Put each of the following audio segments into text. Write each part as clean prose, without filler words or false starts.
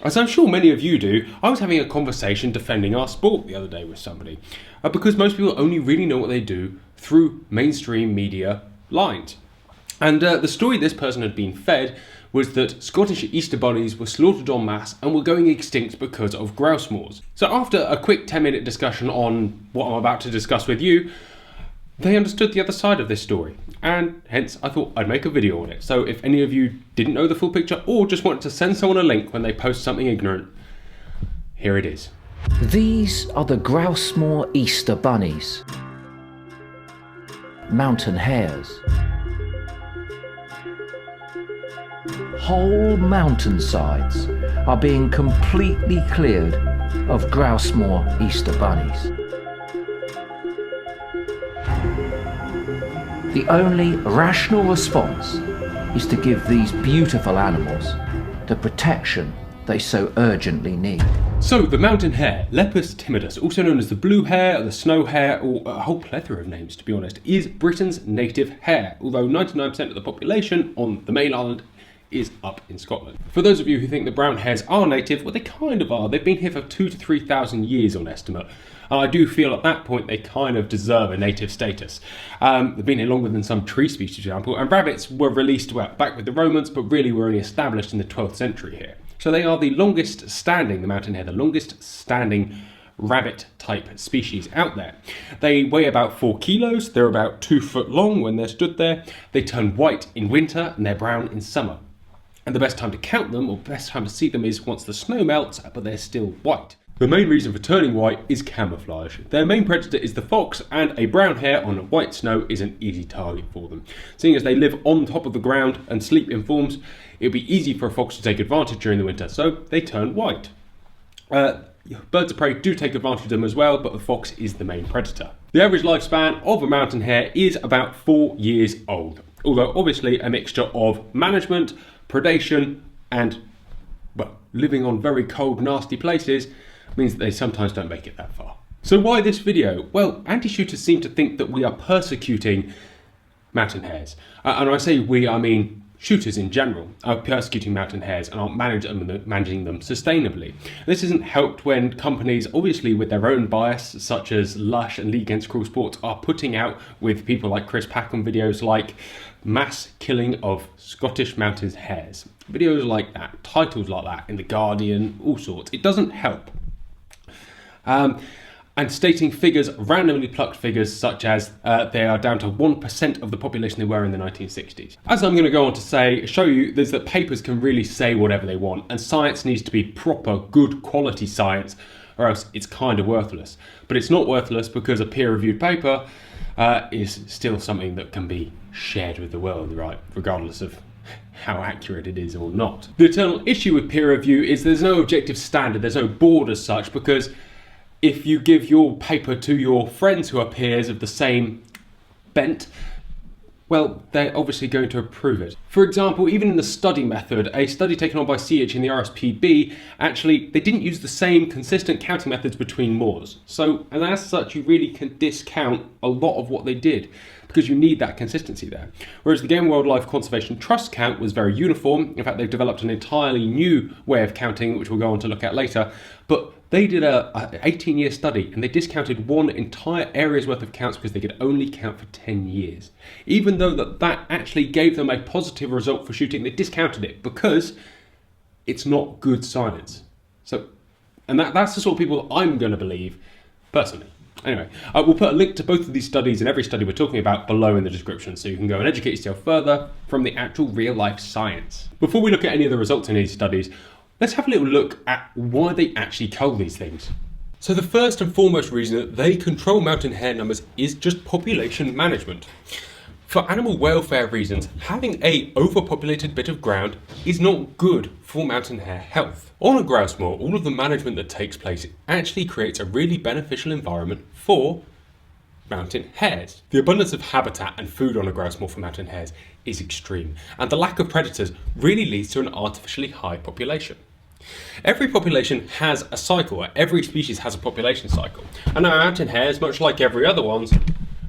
As I'm sure many of you do, I was having a conversation defending our sport the other day with somebody, because most people only really know what they do through mainstream media lines. And the story this person had been fed was that Scottish Easter bunnies were slaughtered en masse and were going extinct because of grouse moors. So after a quick 10-minute discussion on what I'm about to discuss with you, they understood the other side of this story, and hence I thought I'd make a video on it. So if any of you didn't know the full picture or just wanted to send someone a link when they post something ignorant, here it is. These are the Grouse Moor Easter bunnies, mountain hares. Whole mountainsides are being completely cleared of Grouse Moor Easter bunnies. The only rational response is to give these beautiful animals the protection they so urgently need. So the mountain hare, Lepus timidus, also known as the blue hare, the snow hare, or a whole plethora of names to be honest, is Britain's native hare, although 99% of the population on the mainland is up in Scotland. For those of you who think the brown hares are native, well they kind of are. They've been here for 2,000 to 3,000 years on estimate. And I do feel at that point they kind of deserve a native status. They've been here longer than some tree species, for example, and rabbits were released back with the Romans, but really were only established in the 12th century here. So they are the longest standing, the mountain hare, the longest standing rabbit type species out there. They weigh about 4 kilos, they're about 2 foot long when they're stood there. They turn white in winter and they're brown in summer. And the best time to count them, or best time to see them, is once the snow melts, but they're still white. The main reason for turning white is camouflage. Their main predator is the fox, and a brown hare on white snow is an easy target for them. Seeing as they live on top of the ground and sleep in forms, it would be easy for a fox to take advantage during the winter, so they turn white. Birds of prey do take advantage of them as well, but the fox is the main predator. The average lifespan of a mountain hare is about 4 years old, although obviously a mixture of management, predation, and, well, living on very cold, nasty places means that they sometimes don't make it that far. So why this video? Well, anti-shooters seem to think that we are persecuting mountain hares. And when I say we, I mean shooters in general are persecuting mountain hares and aren't managing them sustainably. This isn't helped when companies, obviously with their own bias, such as Lush and League Against Cruel Sports, are putting out with people like Chris Packham videos like mass killing of Scottish mountain hares. Videos like that, titles like that in The Guardian, all sorts. It doesn't help. And stating figures, randomly plucked figures, such as they are down to 1% of the population they were in the 1960s. As I'm going to go on to show you, is that papers can really say whatever they want, and science needs to be proper, good quality science, or else it's kind of worthless. But it's not worthless because a peer-reviewed paper is still something that can be shared with the world, right? Regardless of how accurate it is or not. The eternal issue with peer review is there's no objective standard, there's no board as such, because if you give your paper to your friends who are peers of the same bent, well, they're obviously going to approve it. For example, even in the study method, a study taken on by CH in the RSPB, actually, they didn't use the same consistent counting methods between moors. So, and as such, you really can discount a lot of what they did, because you need that consistency there. Whereas the Game and Wildlife Conservation Trust count was very uniform. In fact, they've developed an entirely new way of counting, which we'll go on to look at later. But they did a 18-year study, and they discounted one entire area's worth of counts because they could only count for 10 years. Even though that actually gave them a positive result for shooting, they discounted it because it's not good science. So, and that's the sort of people that I'm going to believe, personally. Anyway, we'll put a link to both of these studies and every study we're talking about below in the description, so you can go and educate yourself further from the actual real-life science. Before we look at any of the results in these studies, let's have a little look at why they actually cull these things. So the first and foremost reason that they control mountain hare numbers is just population management. For animal welfare reasons, having a overpopulated bit of ground is not good for mountain hare health. On a grouse moor, all of the management that takes place actually creates a really beneficial environment for mountain hares. The abundance of habitat and food on a grouse moor for mountain hares is extreme, and the lack of predators really leads to an artificially high population. Every population has a cycle, every species has a population cycle, and our mountain hares, much like every other ones,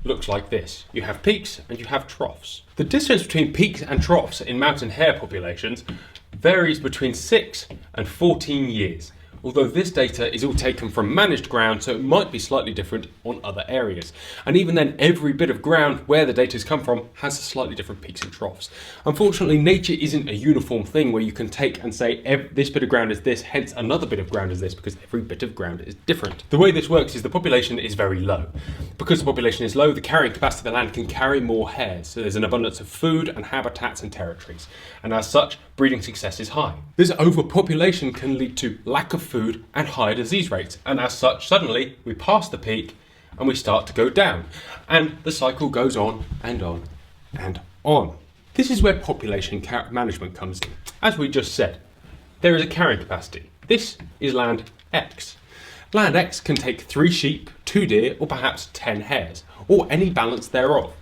looks like this. You have peaks and you have troughs. The distance between peaks and troughs in mountain hare populations varies between 6 and 14 years. Although this data is all taken from managed ground, so it might be slightly different on other areas. And even then, every bit of ground where the data has come from has slightly different peaks and troughs. Unfortunately, nature isn't a uniform thing where you can take and say this bit of ground is this, hence another bit of ground is this, because every bit of ground is different. The way this works is the population is very low. Because the population is low, the carrying capacity of the land can carry more hares, so there's an abundance of food and habitats and territories. And as such, breeding success is high. This overpopulation can lead to lack of food and higher disease rates, and as such, suddenly we pass the peak and we start to go down, and the cycle goes on and on and on. This is where population management comes in. As we just said, there is a carrying capacity. This is land X. Land X can take 3 sheep, 2 deer, or perhaps 10 hares, or any balance thereof.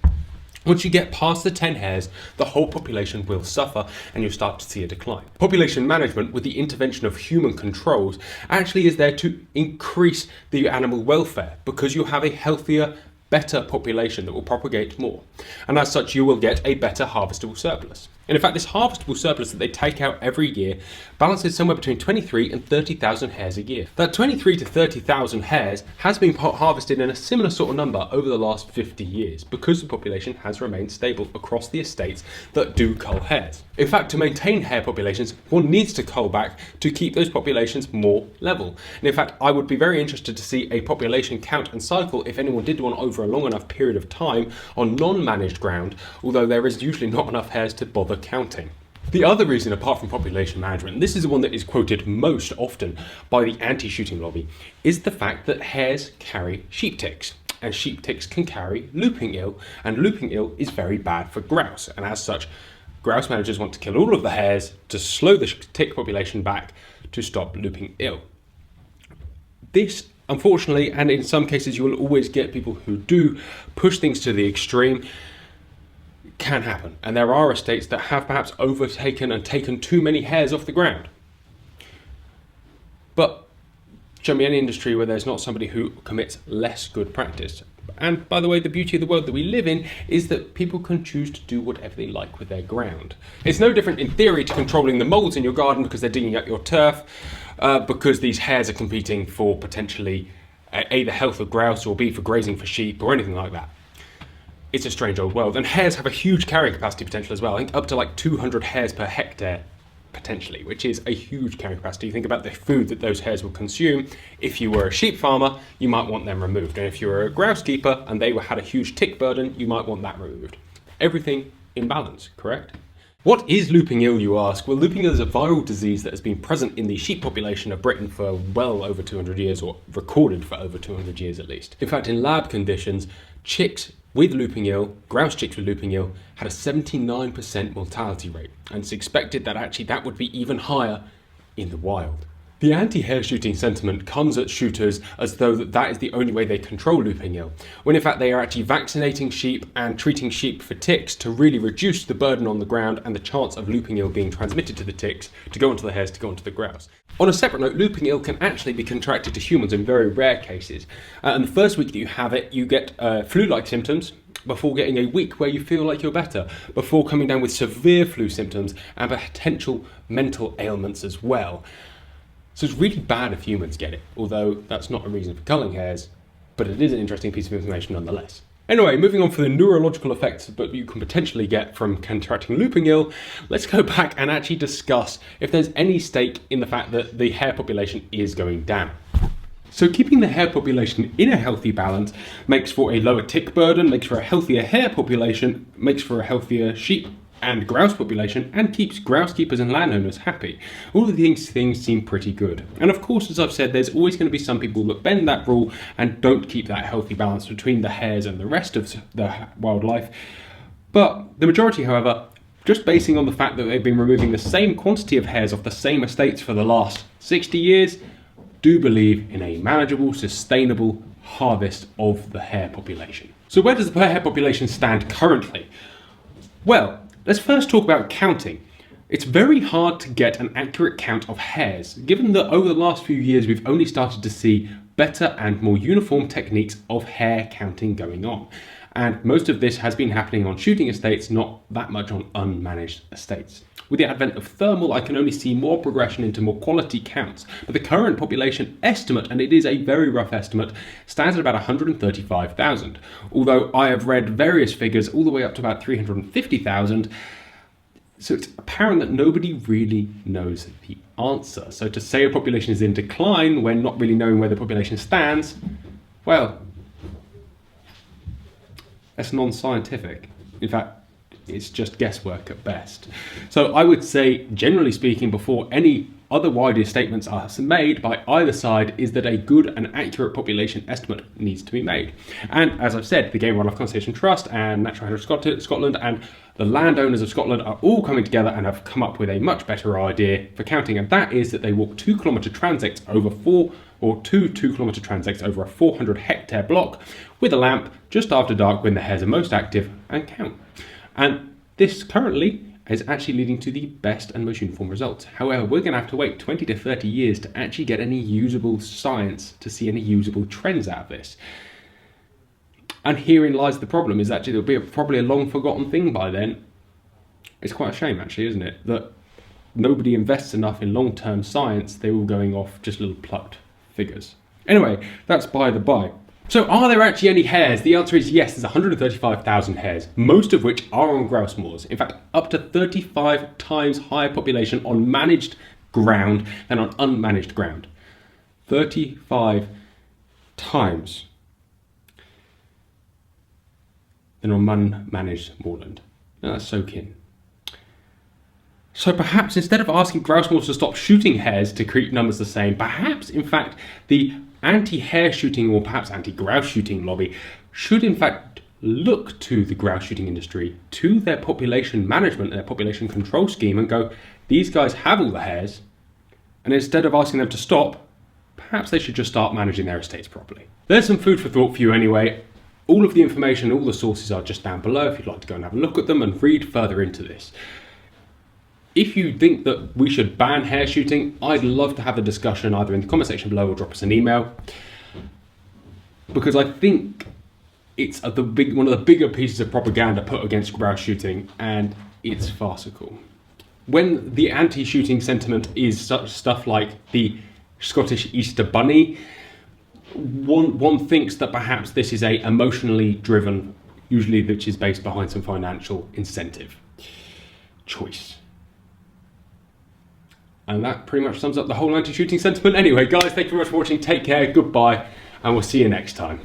Once you get past the 10 hares, the whole population will suffer and you'll start to see a decline. Population management, with the intervention of human controls, actually is there to increase the animal welfare, because you have a healthier, better population that will propagate more. And as such, you will get a better harvestable surplus. And in fact, this harvestable surplus that they take out every year balances somewhere between 23 and 30,000 hares a year. That 23 to 30,000 hares has been harvested in a similar sort of number over the last 50 years because the population has remained stable across the estates that do cull hares. In fact, to maintain hare populations, one needs to cull back to keep those populations more level. And in fact, I would be very interested to see a population count and cycle if anyone did one over a long enough period of time on non-managed ground, although there is usually not enough hares to bother counting. The other reason, apart from population management, and this is the one that is quoted most often by the anti-shooting lobby, is the fact that hares carry sheep ticks, and sheep ticks can carry looping ill, and looping ill is very bad for grouse, and as such, grouse managers want to kill all of the hares to slow the tick population back to stop looping ill. This, unfortunately, and in some cases you will always get people who do push things to the extreme, can happen, and there are estates that have perhaps overtaken and taken too many hares off the ground. But show me any industry where there's not somebody who commits less good practice. And by the way, the beauty of the world that we live in is that people can choose to do whatever they like with their ground. It's no different in theory to controlling the moles in your garden because they're digging up your turf, because these hares are competing for potentially A, the health of grouse, or B, for grazing for sheep or anything like that. It's a strange old world, and hares have a huge carrying capacity potential as well. I think up to like 200 hares per hectare potentially, which is a huge carrying capacity. You think about the food that those hares will consume. If you were a sheep farmer, you might want them removed, and if you were a grouse keeper and they had a huge tick burden, you might want that removed. Everything in balance, correct? What is looping ill, you ask? Well, looping ill is a viral disease that has been present in the sheep population of Britain for well over 200 years, or recorded for over 200 years at least. In fact, in lab conditions, chicks with looping ill, grouse chicks with looping ill, had a 79% mortality rate, and it's expected that actually that would be even higher in the wild. The anti-hare shooting sentiment comes at shooters as though that is the only way they control looping ill, when in fact they are actually vaccinating sheep and treating sheep for ticks to really reduce the burden on the ground and the chance of looping ill being transmitted to the ticks, to go onto the hares, to go onto the grouse. On a separate note, looping ill can actually be contracted to humans in very rare cases. And the first week that you have it, you get flu-like symptoms, before getting a week where you feel like you're better, before coming down with severe flu symptoms and potential mental ailments as well. So it's really bad if humans get it, although that's not a reason for culling hares, but it is an interesting piece of information nonetheless. Anyway, moving on for the neurological effects that you can potentially get from contracting looping ill, let's go back and actually discuss if there's any stake in the fact that the hare population is going down. So keeping the hare population in a healthy balance makes for a lower tick burden, makes for a healthier hare population, makes for a healthier sheep and grouse population, and keeps grouse keepers and landowners happy. All of these things seem pretty good. And of course, as I've said, there's always going to be some people that bend that rule and don't keep that healthy balance between the hares and the rest of the wildlife. But the majority, however, just basing on the fact that they've been removing the same quantity of hares off the same estates for the last 60 years, do believe in a manageable, sustainable harvest of the hare population. So where does the hare population stand currently? Well, let's first talk about counting. It's very hard to get an accurate count of hares, given that over the last few years we've only started to see better and more uniform techniques of hare counting going on. And most of this has been happening on shooting estates, not that much on unmanaged estates. With the advent of thermal, I can only see more progression into more quality counts, but the current population estimate, and it is a very rough estimate, stands at about 135,000. Although I have read various figures all the way up to about 350,000, so it's apparent that nobody really knows the answer. So to say a population is in decline when not really knowing where the population stands, well, that's non-scientific. In fact, it's just guesswork at best. So I would say, generally speaking, before any other wider statements are made by either side, is that a good and accurate population estimate needs to be made. And as I've said, the Game and Wildlife Conservation Trust and Natural Heritage Scotland and the landowners of Scotland are all coming together and have come up with a much better idea for counting, and that is that they walk 2 kilometre transects over 2 kilometre transects over a 400 hectare block with a lamp just after dark when the hares are most active and count. And this currently is actually leading to the best and most uniform results. However, we're going to have to wait 20 to 30 years to actually get any usable science, to see any usable trends out of this. And herein lies the problem, is actually it'll be probably a long forgotten thing by then. It's quite a shame actually, isn't it, that nobody invests enough in long-term science, they're all going off just little plucked figures. Anyway, that's by the by. So are there actually any hares? The answer is yes, there's 135,000 hares, most of which are on grouse moors. In fact, up to 35 times higher population on managed ground than on unmanaged ground. 35 times than on unmanaged moorland. Now that's soak in. So perhaps instead of asking grouse moors to stop shooting hares to keep numbers the same, perhaps in fact the anti-hare shooting or perhaps anti-grouse shooting lobby should in fact look to the grouse shooting industry, to their population management and their population control scheme and go, these guys have all the hares, and instead of asking them to stop, perhaps they should just start managing their estates properly. There's some food for thought for you anyway. All of the information, all the sources are just down below if you'd like to go and have a look at them and read further into this. If you think that we should ban hare shooting, I'd love to have a discussion either in the comment section below or drop us an email, because I think it's one of the bigger pieces of propaganda put against grouse shooting, and it's farcical. When the anti-shooting sentiment is such stuff like the Scottish Easter Bunny, one thinks that perhaps this is a emotionally driven, usually which is based behind some financial incentive choice. And that pretty much sums up the whole anti-shooting sentiment. Anyway, guys, thank you very much for watching. Take care, goodbye, and we'll see you next time.